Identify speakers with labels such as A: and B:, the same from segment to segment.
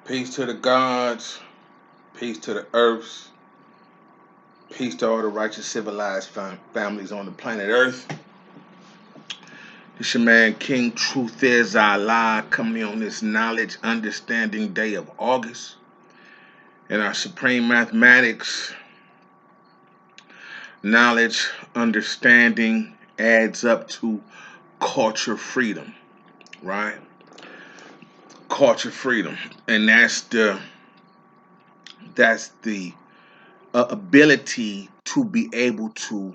A: Peace to the gods, peace to the earths, peace to all the righteous civilized families on the planet Earth. It's your man King Truth is Allah coming on this knowledge understanding day of August. In our supreme mathematics, knowledge understanding adds up to culture freedom, right? Culture freedom. And that's the ability to be able to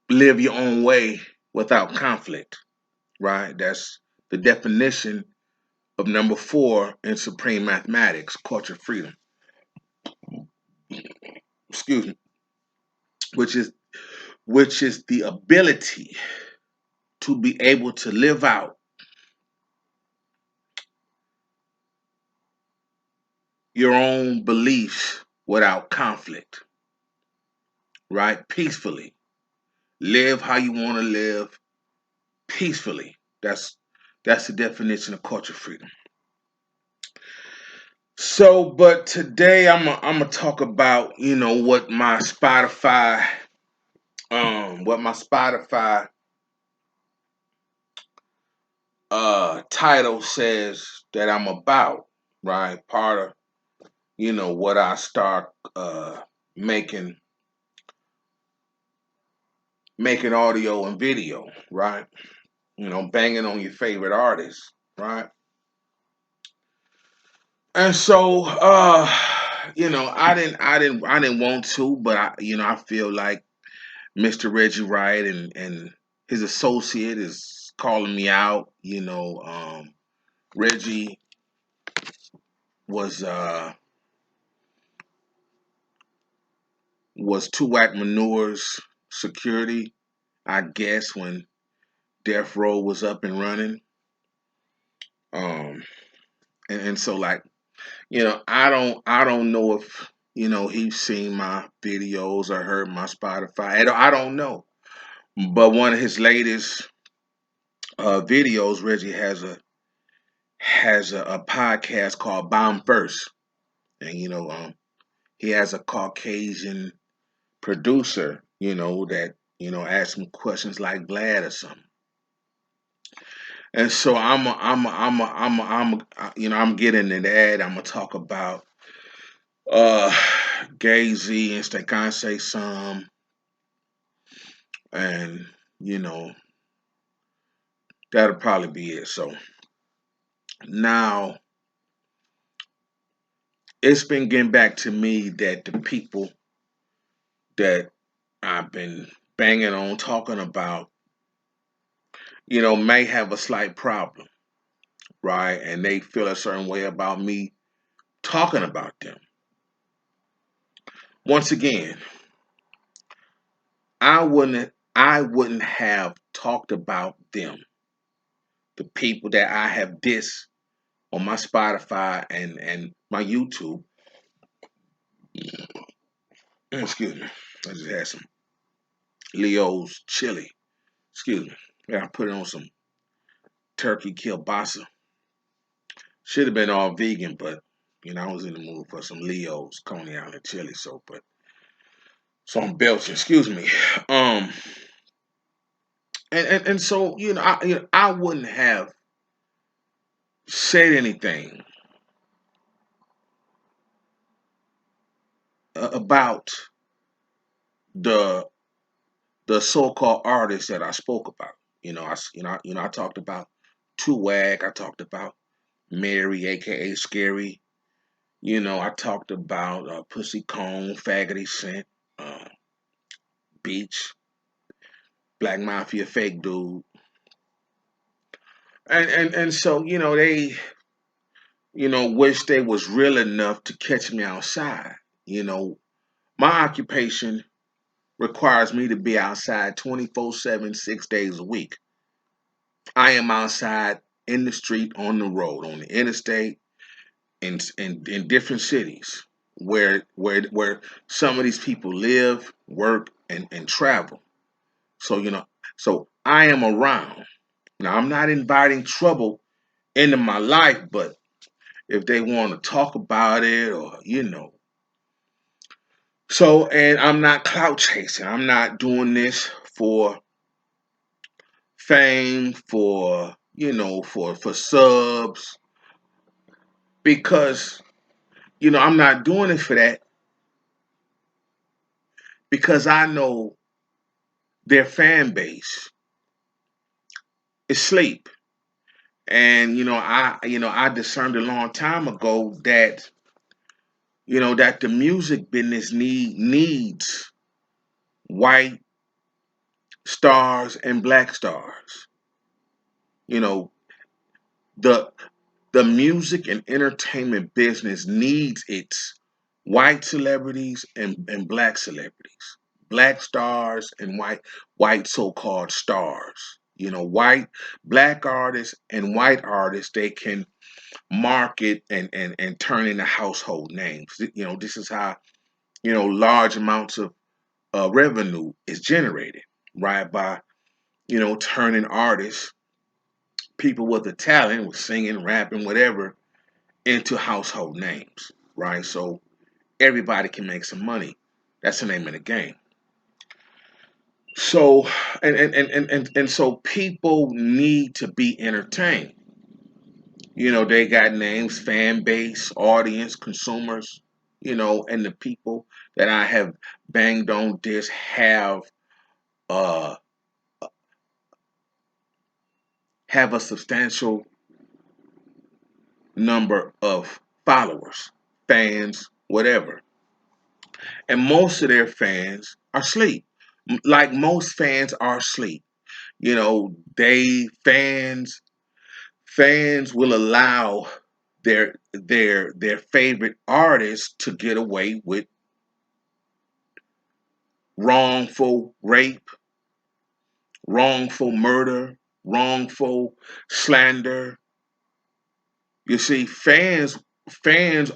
A: live your own way without conflict, right? That's the definition of number 4 in supreme mathematics, culture freedom. Excuse me, which is the ability to be able to live out your own beliefs without conflict, right? Peacefully. Live how you want to live peacefully. That's the definition of culture freedom. So, but today I'm gonna talk about what my Spotify title says that I'm about, right? Part of what I start making audio and video, right? Banging on your favorite artists, right? And so I didn't want to, but I feel like Mr. ReggieWright and his associate is calling me out. Reggie was Two Whack Manure's security, I guess, when Death Row was up and running. And so like, I don't know if he's seen my videos or heard my Spotify. I don't know. But one of his latest videos, Reggie has a podcast called Bomb First, and he has a Caucasian producer, that asks him questions like Vlad or something. And so I'm getting into that. I'm gonna talk about GayZ and Beyonce some, and you know that'll probably be it. So now it's been getting back to me that the people that I've been banging on talking about, may have a slight problem, right? And they feel a certain way about me talking about them. Once again, I wouldn't have talked about them, the people that I have dissed on my Spotify and my YouTube. Excuse me. I just had some Leo's chili. Excuse me. Yeah, I put it on some turkey kielbasa. Should have been all vegan, but I was in the mood for some Leo's Coney Island chili. So I'm belching. Excuse me. Um, and so I wouldn't have said anything about the so-called artists that I spoke about. I talked about Tuwag. I talked about Mary, aka Scary. I talked about Pussy Cone, Faggoty Scent, uh, Beach, Black Mafia, Fake Dude, and so they wish they was real enough to catch me outside. You know, my occupation requires me to be outside 24/7, 6 days a week. I am outside in the street, on the road, on the interstate, in different cities where some of these people live, work, and travel. So so I am around. Now I'm not inviting trouble end of my life, but if they want to talk about it or, So, and I'm not clout chasing. I'm not doing this for fame, for, for subs, because, I'm not doing it for that because I know their fan base is sleep. And, I discerned a long time ago that, that the music business needs white stars and black stars. You know, the the music and entertainment business needs its white celebrities and black celebrities, black stars and white so-called stars. Black artists and white artists, they can market and turn into household names. This is how, large amounts of revenue is generated, right? By, turning artists, people with the talent, with singing, rapping, whatever, into household names, right? So everybody can make some money. That's the name of the game. So and so people need to be entertained. They got names, fan base, audience, consumers, and the people that I have banged on this uh have a substantial number of followers, fans, whatever. And most of their fans are asleep. Like most fans are asleep. They fans will allow their favorite artists to get away with wrongful rape, wrongful murder, wrongful slander. You see, fans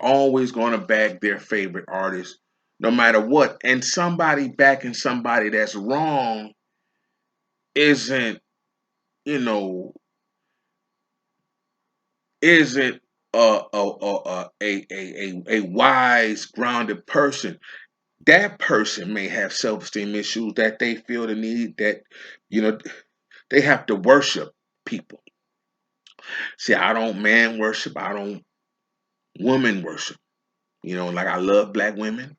A: always gonna back their favorite artist no matter what. And somebody backing somebody that's wrong isn't, you know, isn't a wise, grounded person. That person may have self-esteem issues that they feel the need that, you know, they have to worship people. See, I don't man worship, I don't woman worship. Like I love black women,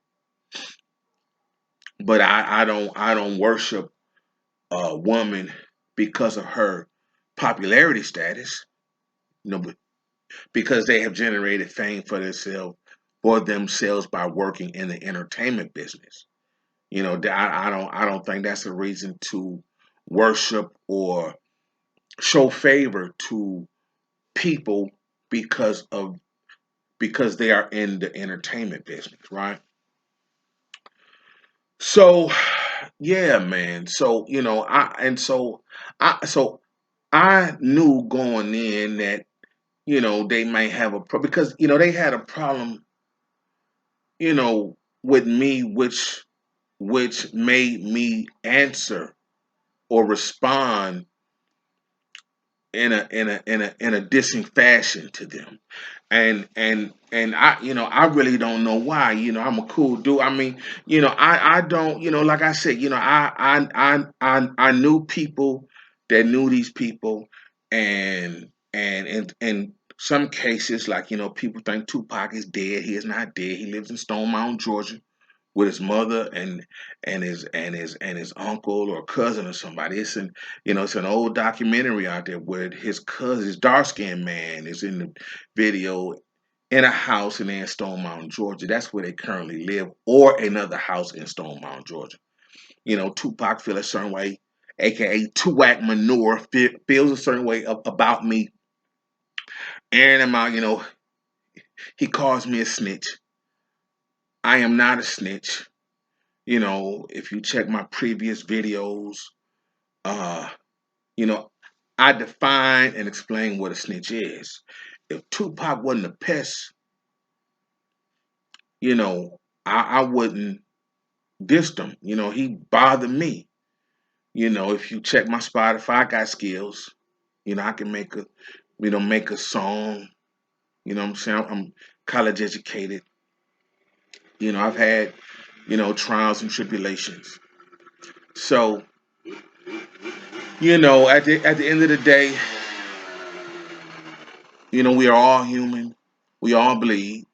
A: but I don't worship a woman because of her popularity status. But because they have generated fame for themselves by working in the entertainment business. I don't think that's a reason to worship or show favor to people because they are in the entertainment business, right? So yeah, man. So I knew going in that they might have because they had a problem with me, which made me answer or respond in a dissing fashion to them. And I really don't know why. I'm a cool dude. I mean, I don't, like I said, I knew people that knew these people, and in some cases, like, people think Tupac is dead. He is not dead. He lives in Stone Mountain, Georgia, with his mother and his uncle or cousin or somebody. It's an old documentary out there where his cousin, his dark skinned man, is in the video in a house in Stone Mountain, Georgia. That's where they currently live, or another house in Stone Mountain, Georgia. Tupac feel a certain way, aka Tupac Manure feels a certain way about me, airing him out. He calls me a snitch. I am not a snitch. If you check my previous videos, uh, you know, I define and explain what a snitch is. If Tupac wasn't a pest, I wouldn't diss him. He bothered me. If you check my Spotify, I got skills. I can make make a song. You know what I'm saying? I'm college educated. I've had, trials and tribulations. So, at the end of the day, we are all human. We all bleed.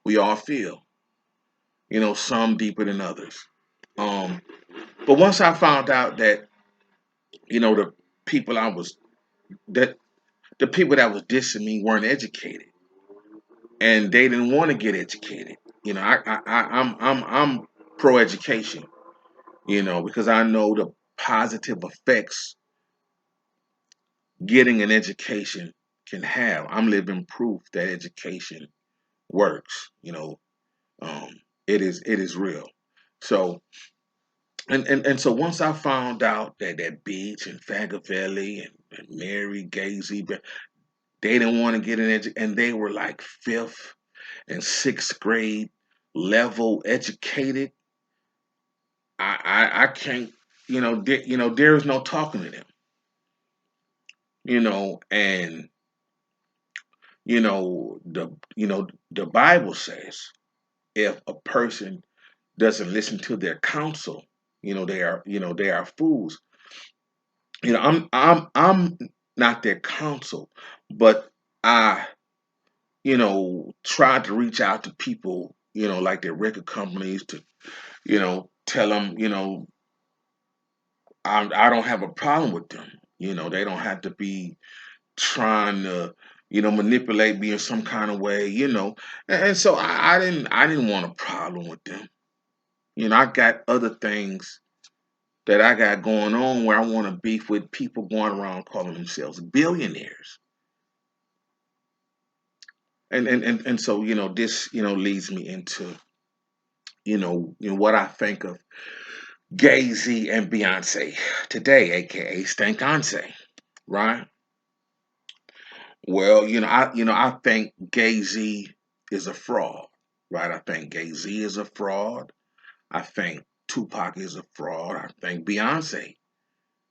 A: We all feel. Some deeper than others. Um, but once I found out that, the people I was that the people that was dissing me weren't educated, and they didn't want to get educated. I'm pro education. Because I know the positive effects getting an education can have. I'm living proof that education works. Um, it is real. So so once I found out that Beach and Fagavelli and Mary GayZ, they didn't want to get an education, and they were like fifth and sixth grade level educated. I can't. There is no talking to them. And the Bible says if a person doesn't listen to their counsel, they are fools. I'm not their counsel, but I tried to reach out to people, like their record companies to tell them, I don't have a problem with them. They don't have to be trying to manipulate me in some kind of way. And so I didn't want a problem with them. I got other things that I got going on where I want to beef with people going around calling themselves billionaires. And so this leads me into what I think of GayZ and Beyonce today, aka Stankonce, right? Well, I think GayZ is a fraud, right? I think GayZ is a fraud. I think Tupac is a fraud. I think Beyonce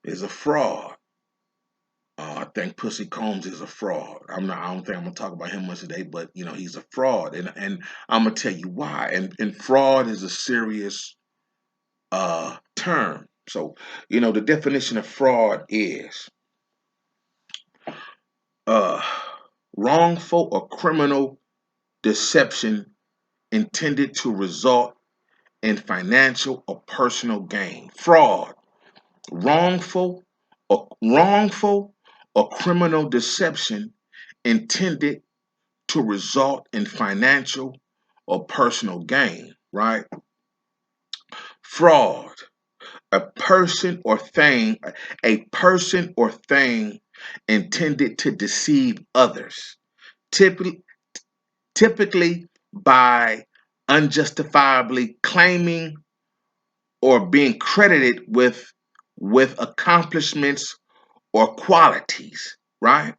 A: is a fraud. I think Pussy Combs is a fraud. I don't think I'm gonna talk about him much today, but he's a fraud, and I'm gonna tell you why. And fraud is a serious term. So the definition of fraud is uh, wrongful or criminal deception intended to result in financial or personal gain. Fraud, wrongful or criminal deception intended to result in financial or personal gain, right? Fraud, a person or thing, a person or thing intended to deceive others, typically, typically by unjustifiably claiming or being credited with accomplishments or qualities, right?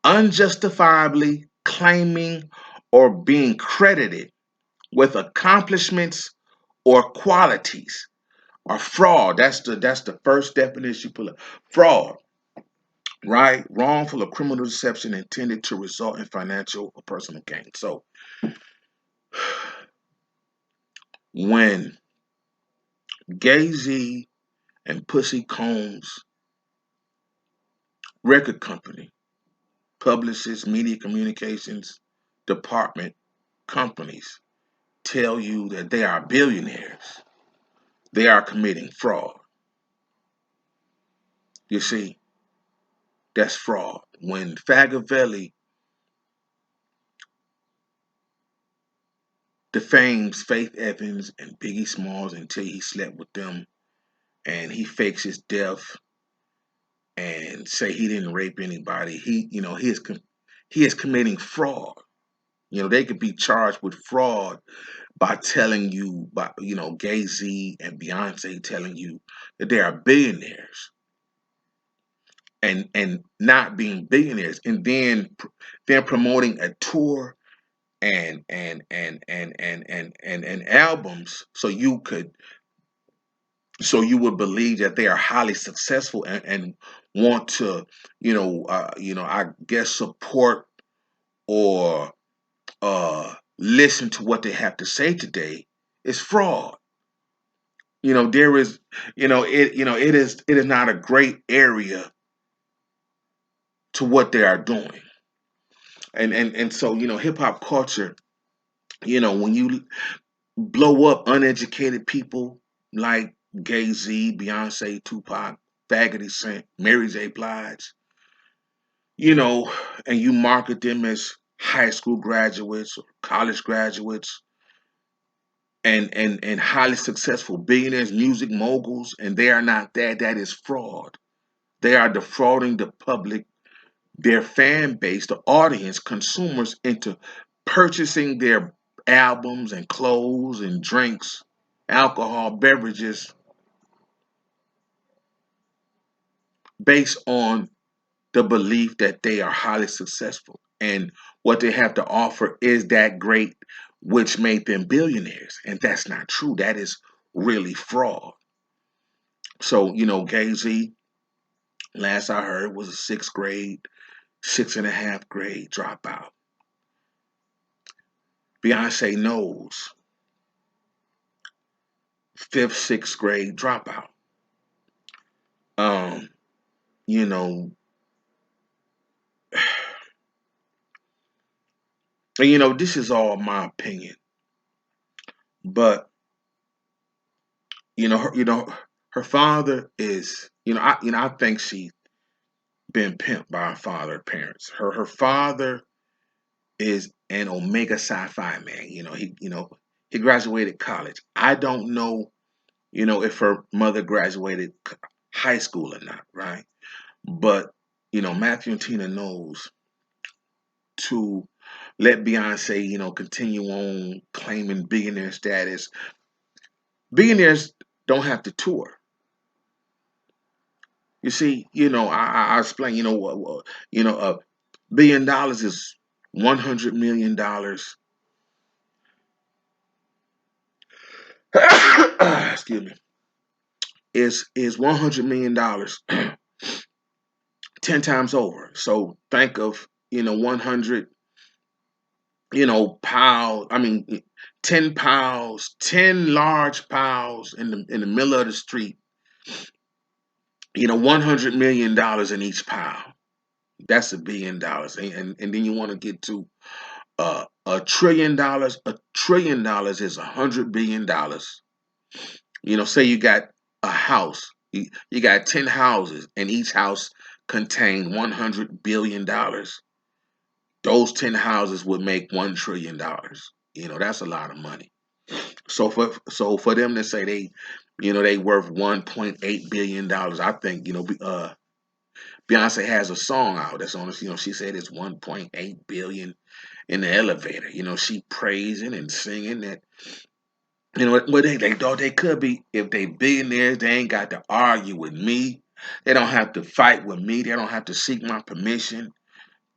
A: Unjustifiably claiming or being credited with accomplishments or qualities or fraud. That's the first definition you pull up. Fraud, right? Wrongful or criminal deception intended to result in financial or personal gain. So when GayZ and Pussy Combs record company, publicists, media communications department companies tell you that they are billionaires, they are committing fraud. You see, that's fraud. When Fagavelli defames Faith Evans and Biggie Smalls until he slept with them and he fakes his death and say he didn't rape anybody, he is committing fraud. They could be charged with fraud by telling you, by GayZ and Beyonce telling you that they are billionaires and not being billionaires, and then promoting a tour and albums so you could So you would believe that they are highly successful and want to, I guess support or listen to what they have to say today is fraud. There is, it is not a great area to what they are doing. And so, hip hop culture, when you blow up uneducated people like GayZ, Beyonce, Tupac, Faggoty Saint, Mary J. Blige, you know, and you market them as high school graduates or college graduates and highly successful billionaires, music moguls, and they are not that. That is fraud. They are defrauding the public, their fan base, the audience, consumers into purchasing their albums and clothes and drinks, alcohol, beverages based on the belief that they are highly successful and what they have to offer is that great, which made them billionaires. And that's not true. That is really fraud. So, GayZ, last I heard, was a sixth grade, six and a half grade dropout. Beyonce knows, fifth, sixth grade dropout. Um, you know, and this is all my opinion, but her father is, I think she been pimped by her father parents. Her father is an Omega Sci-Fi man. He graduated college. I don't know, if her mother graduated high school or not, right? But Matthew and Tina knows to let Beyonce, continue on claiming billionaire status. Billionaires don't have to tour. You see, I explain, $1 billion is $100 million. Excuse me. Is $100 million 10 times over. So think of 100 piles. I mean 10 piles, 10 large piles in the middle of the street. $100 million in each pile. That's $1 billion, and then you want to get to $1 trillion. $1 trillion is $100 billion. Say you got a house, you got 10 houses, and each house contain $100 billion. Those 10 houses would make $1 trillion. That's a lot of money. So for them to say they worth $1.8 billion, I think Beyonce has a song out that's on this. She said it's 1.8 billion in the elevator. She praising and singing that. Well, they thought they could be if they billionaires. They ain't got to argue with me. They don't have to fight with me. They don't have to seek my permission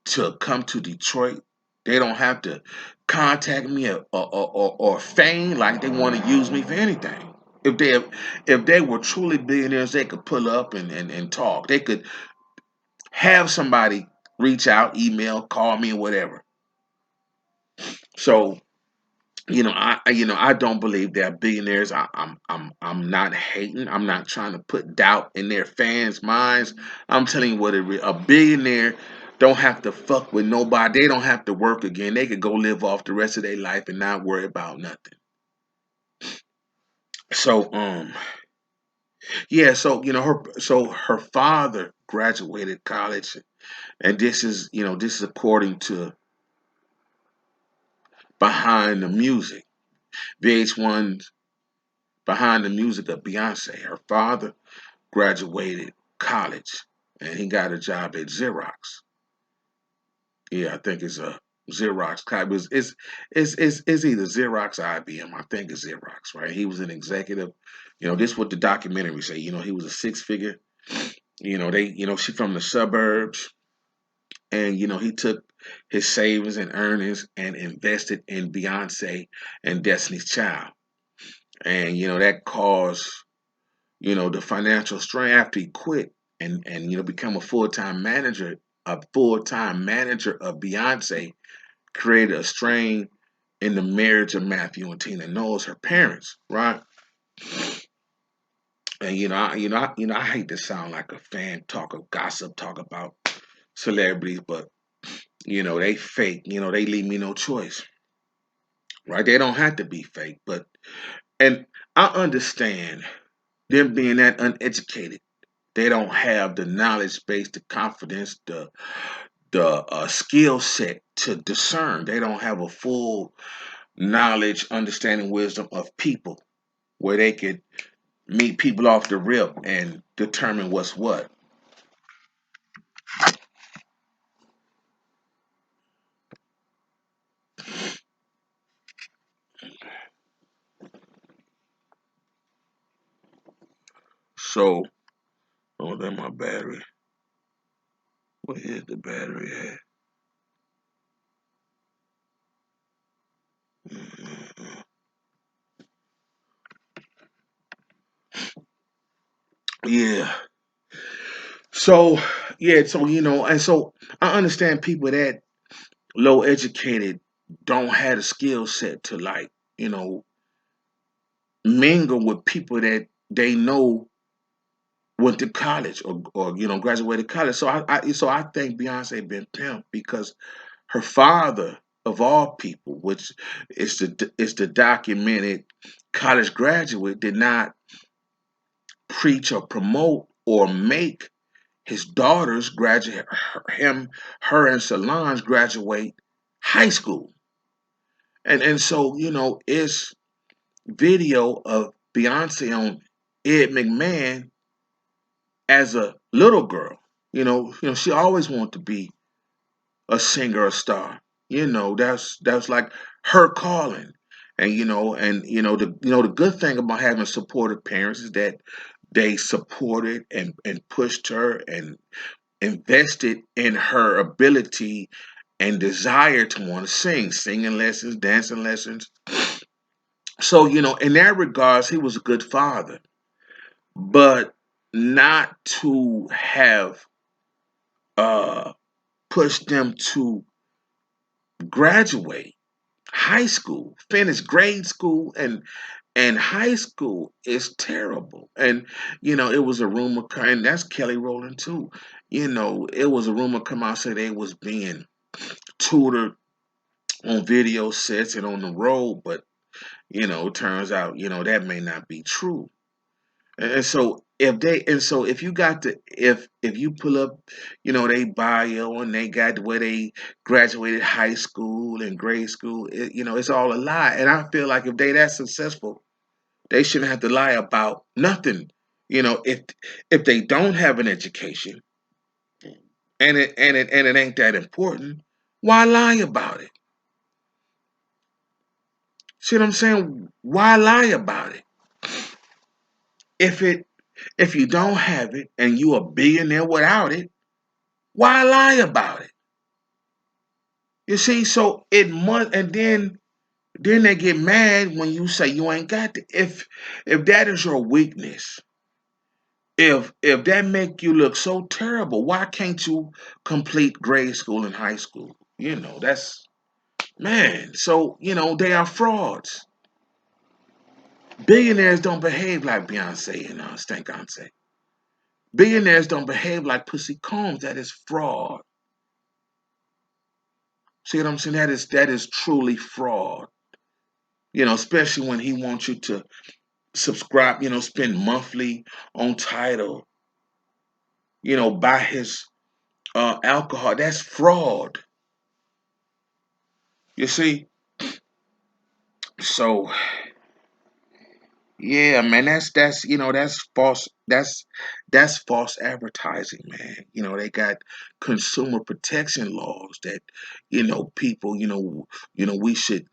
A: to come to Detroit. They don't have to contact me or feign like they want to use me for anything. If they were truly billionaires, they could pull up and talk. They could have somebody reach out, email, call me, or whatever. So I don't believe they're billionaires. I'm not hating. I'm not trying to put doubt in their fans' minds. I'm telling you what a billionaire don't have to fuck with nobody. They don't have to work again. They could go live off the rest of their life and not worry about nothing. So yeah, her father graduated college, and this is according to Behind the Music, VH1 Behind the Music of Beyonce. Her father graduated college and he got a job at Xerox. Yeah, I think it's a Xerox. It's either Xerox or IBM. I think it's Xerox, right? He was an executive. This is what the documentary say. He was a six figure. She from the suburbs, and he took his savings and earnings and invested in Beyonce and Destiny's Child, and that caused the financial strain after he quit and become a full-time manager of Beyonce, created a strain in the marriage of Matthew and Tina Knowles, her parents, right? And I hate to sound like a fan, talk of gossip, talk about celebrities, but they fake. They leave me no choice, right? They don't have to be fake, and I understand them being that uneducated. They don't have the knowledge base, the confidence, the skill set to discern. They don't have a full knowledge, understanding, wisdom of people where they could meet people off the rip and determine what's what. So, oh, then my battery. Where is the battery at? Mm-mm. Yeah. So, yeah. So and so I understand people that low educated don't have the skill set to like you know mingle with people that they know went to college or graduated college. So I think Beyonce been pimped because her father of all people, which is the documented college graduate, did not preach or promote or make his daughters graduate her and Solange graduate high school. And so it's video of Beyonce on Ed McMahon as a little girl. She always wanted to be a singer, a star. That's like her calling. And the good thing about having supportive parents is that they supported and pushed her and invested in her ability and desire to want to singing lessons, dancing lessons. So, in that regards, he was a good father, but not to have uh pushed them to graduate high school, finish grade school, and high school is terrible. And it was a rumor, and that's Kelly Rowland too. It was a rumor come out say they was being tutored on video sets and on the road, but it turns out that may not be true. And so if you got to if you pull up, they bio and they got where they graduated high school and grade school, it's all a lie. And I feel like if they that successful, they shouldn't have to lie about nothing. If they don't have an education and it ain't that important, why lie about it? See what I'm saying? Why lie about it? If it if you don't have it and you a billionaire without it, why lie about it? You see, so it must, and then they get mad when you say you ain't got it. If that is your weakness, if that make you look so terrible, why can't you complete grade school and high school? That's man. So they are frauds. Billionaires don't behave like Beyonce and Stankonce. Billionaires don't behave like Pussy Combs. That is fraud. See what I'm saying? That is truly fraud. Especially when he wants you to subscribe, spend monthly on title, buy his alcohol. That's fraud. You see? So yeah, man, that's false. That's false advertising, man. They got consumer protection laws that people we should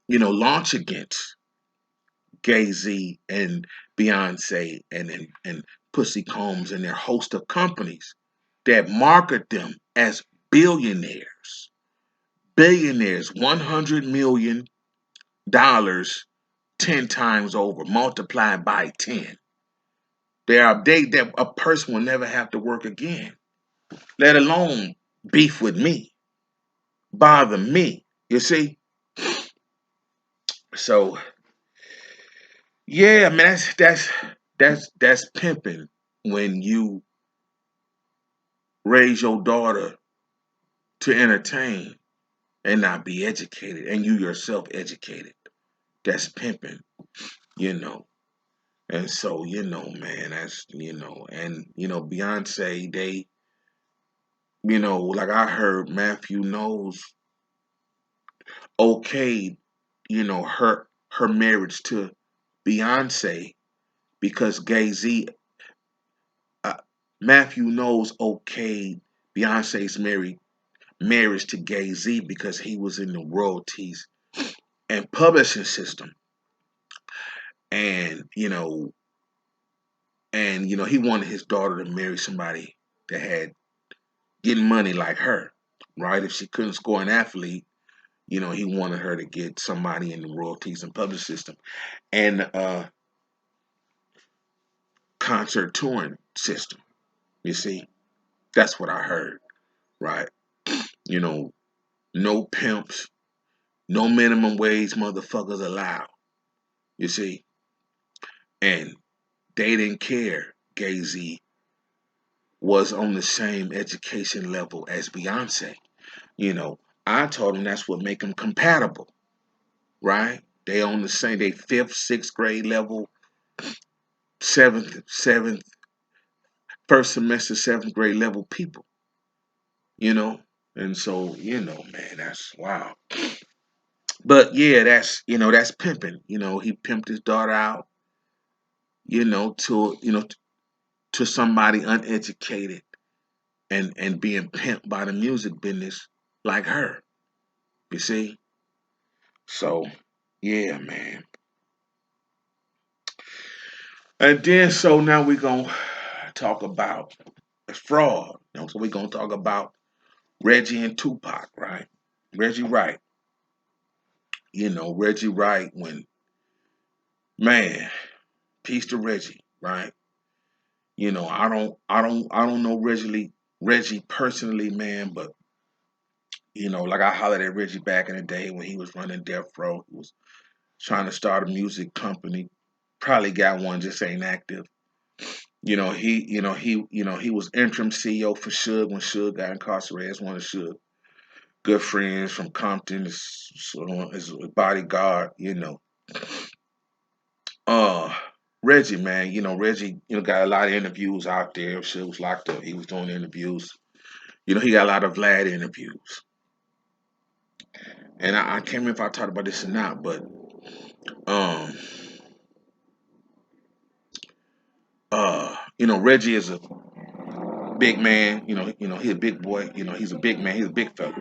A: launch against GayZ and Beyonce and Pussy Combs and their host of companies that market them as billionaires, billionaires, $100 million 10 times over, multiplied by 10. that a person will never have to work again, let alone beef with me, bother me. You see? So yeah, man, that's pimping when you raise your daughter to entertain and not be educated, and you yourself educated. That's pimping, you know. And so, man, that's and Beyonce, they, like I heard Matthew knows okayed, her marriage to Beyonce because GayZ, uh, Matthew knows okayed Beyonce's marriage to GayZ because he was in the royalties and publishing system, and he wanted his daughter to marry somebody that had getting money like her, right? If she couldn't score an athlete, he wanted her to get somebody in the royalties and public system and concert touring system. You see, that's what I heard, right? You know, no pimps, no minimum wage motherfuckers allowed. You see, and they didn't care. GayZ was on the same education level as Beyonce. You know, I told them that's what make them compatible, right? They on the same, they fifth, sixth grade level, seventh, first semester, seventh grade level people, you know? And so, man, that's wow. But yeah, that's pimping. He pimped his daughter out, to somebody uneducated and being pimped by the music business like her. You see? So yeah, man. And then so now we're gonna talk about fraud. So we're gonna talk about Reggie and Tupac, right? Reggie Wright. Reggie Wright when man, peace to Reggie, right? I don't know Reggie personally, man, but like I hollered at Reggie back in the day when he was running Death Row. He was trying to start a music company. Probably got one, just ain't active. He was interim CEO for Suge when Suge got incarcerated. That's one of Suge good friends from Compton. His bodyguard. Uh, Reggie, man. Reggie. Got a lot of interviews out there. Suge was locked up. He was doing interviews. He got a lot of Vlad interviews. And I can't remember if I talked about this or not, but um, Reggie is a big man. He's a big boy. He's a big man. He's a big fella.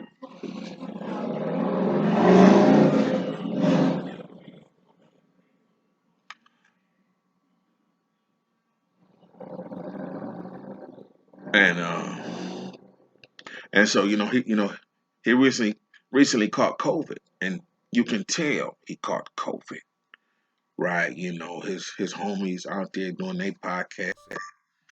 A: And so he recently caught COVID, and you can tell he caught COVID, right? His homies out there doing their podcast.